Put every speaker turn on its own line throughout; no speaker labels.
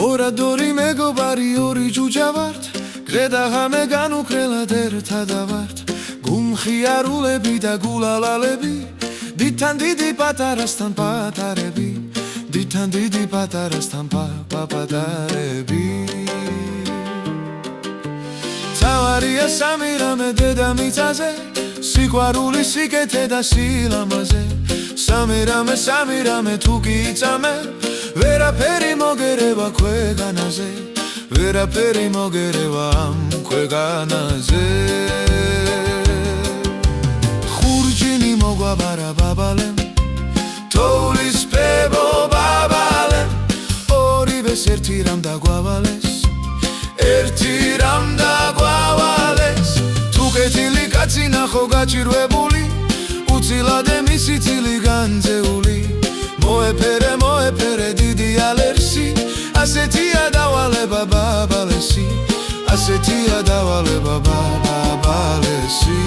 ორადორი მეგობარი ორი ჯუჯა ვართ კრედა ღამე განუქრელად ერთად ვართ გულმხიარულები და გულალალები დიდთან დიდი პატარასთან პატარები დიდთან დიდი პატარასთან პაპატარები თავარია სამი რამე დედამიწაზე სიყვარული სიკეთე და სილამაზე სამი რამე თუ გიწამე ვერაფერი მოგერევა ქვეყანაზე ვერაფერი მოგერევა ამ ქვეყანაზე ხურჯინი მოგვაბარა ბაბალემ თოვლის ფებო ბაბალემ ორივეს ერთი რამ დაგვავალეს ერთი რამ დაგვავალეს თუ კეთილი კაცი ნახო გაჭირვებული უცილადე მისი წილი განძეული მოეფერე დიდი ალერსი ასეთია დავალება ბაბალესი ასეთია დავალება ბაბალესი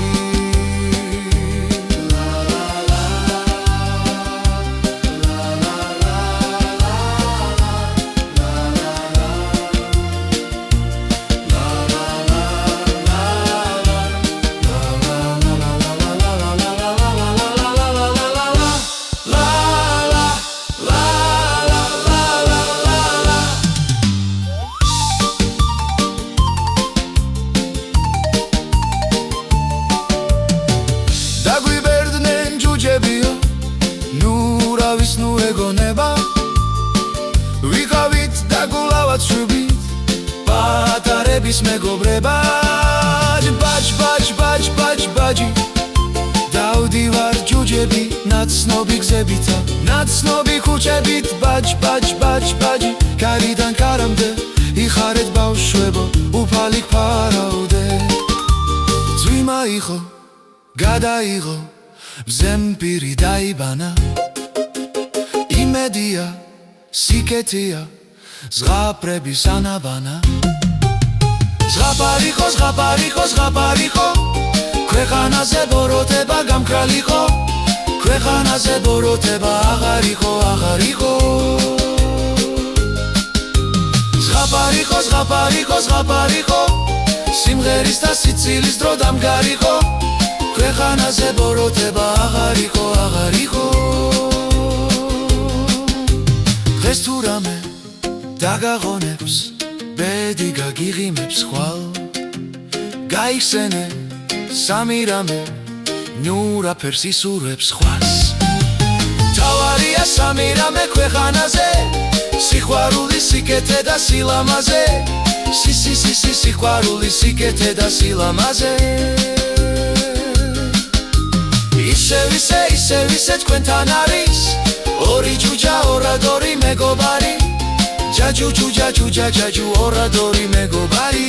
ნუ ეგონება ვიყავით და გულავად შუბით პატარების მეგობრება ბაჯი დავდივარ ჯუჯები ნაცნობი გზებითა ნაცნობი ქუჩებით ბაჯი კარიდან კარამდე იხარეთ ბავშვებო უფალი გფარავდე ძვიმა იყო გადაიღო მზემპირი დაიბანა იმედია სიკეთეა ზღაპრების ანაბანა ზღაპარიხო ქვეყანაზე ბოროტება გამქრალიყო ქვეყანაზე ბოროტება აღარიყო ზღაპარიხო სიმღერის და სიცილის დრო დამგარიყო ქვეყანაზე ბოროტება აღარიყო დღეს თუ რამე დაგაღონებს ბედი გაგიღიმებს ხვალ გაიხსენე სამი რამე ნუ რაფერს ისურვებს ხვას თავარია სამი რამე ქვეყანაზე სიყვარული სიკეთე და სილამაზე სიყვარული სიკეთე და სილამაზე ისევ თქვენთან არის ორი ჯუჯა ორადორი მეგობარი ჯაჯუ ორადორი მეგობარი